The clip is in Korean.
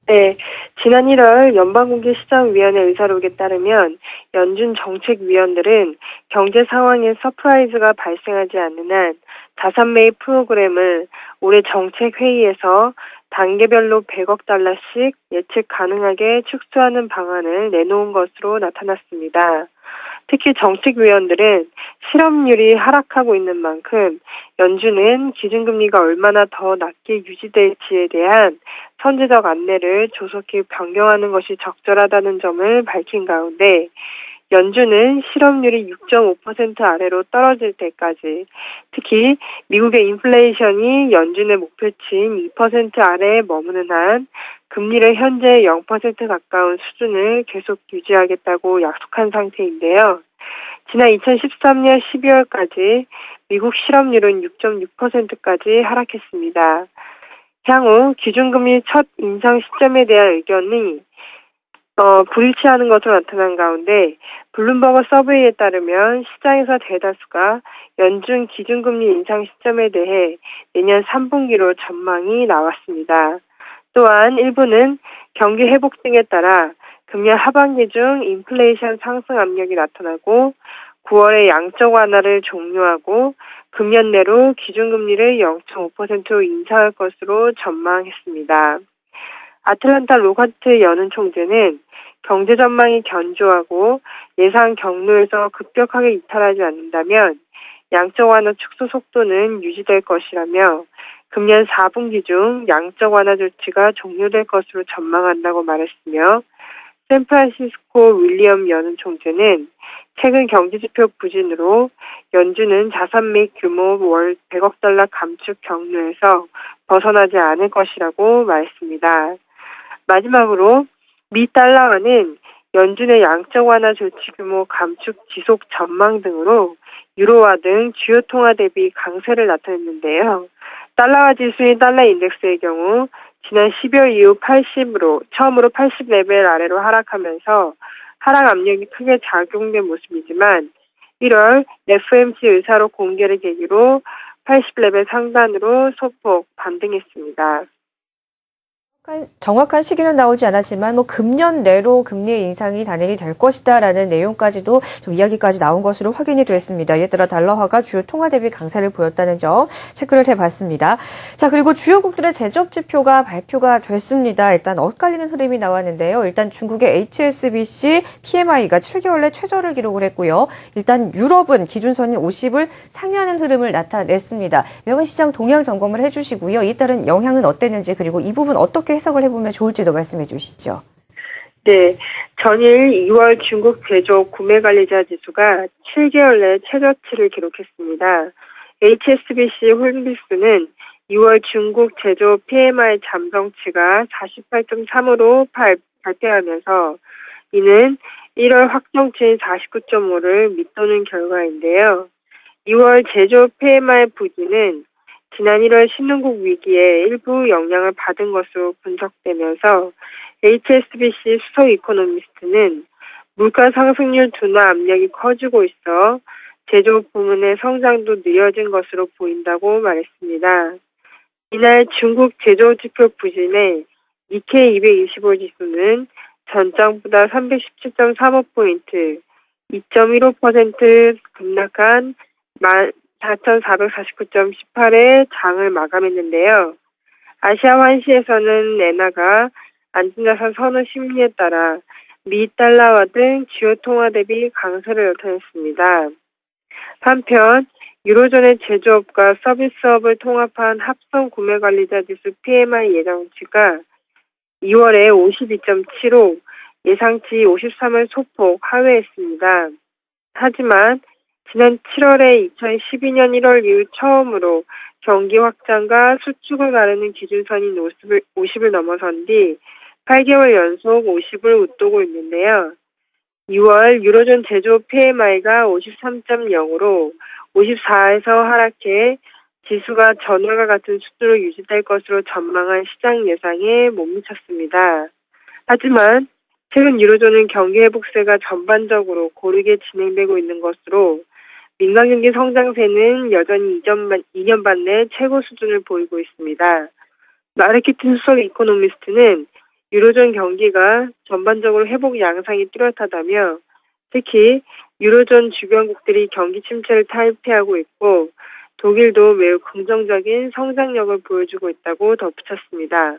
네, 지난 1월 연방공개시장위원회 의사록에 따르면 연준 정책위원들은 경제 상황에 서프라이즈가 발생하지 않는 한 자산 매입 프로그램을 올해 정책회의에서 단계별로 100억 달러씩 예측 가능하게 축소하는 방안을 내놓은 것으로 나타났습니다. 특히 정책위원들은 실업률이 하락하고 있는 만큼 연준은 기준금리가 얼마나 더 낮게 유지될지에 대한 선제적 안내를 조속히 변경하는 것이 적절하다는 점을 밝힌 가운데 연준은 실업률이 6.5% 아래로 떨어질 때까지 특히 미국의 인플레이션이 연준의 목표치인 2% 아래에 머무는 한 금리를 현재 0% 가까운 수준을 계속 유지하겠다고 약속한 상태인데요. 지난 2013년 12월까지 미국 실업률은 6.6%까지 하락했습니다. 향후 기준금리 첫 인상 시점에 대한 의견이 불일치하는 것으로 나타난 가운데 블룸버그 서베이에 따르면 시장에서 대다수가 연준 기준금리 인상 시점에 대해 내년 3분기로 전망이 나왔습니다. 또한 일부는 경기 회복 등에 따라 금년 하반기 중 인플레이션 상승 압력이 나타나고 9월에 양적 완화를 종료하고 금년 내로 기준금리를 0.5%로 인상할 것으로 전망했습니다. 아틀란타 로카트 여는 총재는 경제 전망이 견조하고 예상 경로에서 급격하게 이탈하지 않는다면 양적 완화 축소 속도는 유지될 것이라며 금년 4분기 중 양적 완화 조치가 종료될 것으로 전망한다고 말했으며 샌프란시스코 윌리엄 여는 총재는 최근 경제지표 부진으로 연준은 자산 매입 규모 월 100억 달러 감축 경로에서 벗어나지 않을 것이라고 말했습니다. 마지막으로 미 달러화는 연준의 양적 완화 조치 규모 감축 지속 전망 등으로 유로화 등 주요 통화 대비 강세를 나타냈는데요. 달러화 지수인 달러 인덱스의 경우 지난 12월 이후 80으로 처음으로 80 레벨 아래로 하락하면서 하락 압력이 크게 작용된 모습이지만 1월 FOMC 의사록 공개를 계기로 80 레벨 상단으로 소폭 반등했습니다. 정확한 시기는 나오지 않았지만 금년 내로 금리 인상이 단행이 될 것이다라는 내용까지도 좀 이야기까지 나온 것으로 확인이 됐습니다. 이에 따라 달러화가 주요 통화 대비 강세를 보였다는 점 체크를 해봤습니다. 자, 그리고 주요국들의 제조업 지표가 발표가 됐습니다. 일단 엇갈리는 흐름이 나왔는데요. 일단 중국의 HSBC PMI가 7개월 내 최저를 기록을 했고요. 일단 유럽은 기준선인 50을 상회하는 흐름을 나타냈습니다. 외환 시장 동향 점검을 해주시고요. 이에 따른 영향은 어땠는지 그리고 이 부분 어떻게 해석을 해보면 좋을지도 말씀해 주시죠. 네, 전일 2월 중국 제조업 구매관리자 지수가 7개월 내 최저치를 기록했습니다. HSBC 홀딩스는 2월 중국 제조업 PMI 잠정치가 48.3으로 발표하면서 이는 1월 확정치인 49.5를 밑도는 결과인데요. 2월 제조업 PMI 부진은 지난 1월 신흥국 위기에 일부 영향을 받은 것으로 분석되면서 HSBC 수석 이코노미스트는 물가 상승률 둔화 압력이 커지고 있어 제조업 부문의 성장도 느려진 것으로 보인다고 말했습니다. 이날 중국 제조업 지표 부진에 니케이 225 지수는 전장보다 317.35포인트, 2.15% 급락한 4,449.18의 장을 마감했는데요. 아시아 환시에서는 엔화가 안전자산 선호 심리에 따라 미 달러화 등 주요 통화 대비 강세를 나타냈습니다. 한편 유로존의 제조업과 서비스업을 통합한 합성 구매관리자 지수 PMI 예상치가 2월에 52.75, 예상치 53을 소폭 하회했습니다. 하지만 지난 7월에 2012년 1월 이후 처음으로 경기 확장과 수축을 가르는 기준선인 50을 넘어선 뒤 8개월 연속 50을 웃도고 있는데요. 6월 유로존 제조업 PMI가 53.0으로 54에서 하락해 지수가 전월과 같은 수준으로 유지될 것으로 전망한 시장 예상에 못 미쳤습니다. 하지만 최근 유로존은 경기 회복세가 전반적으로 고르게 진행되고 있는 것으로 민간 경기 성장세는 여전히 2년 반 내 최고 수준을 보이고 있습니다. 마르케틴 수석 이코노미스트는 유로존 경기가 전반적으로 회복 양상이 뚜렷하다며 특히 유로존 주변국들이 경기 침체를 탈피하고 있고 독일도 매우 긍정적인 성장력을 보여주고 있다고 덧붙였습니다.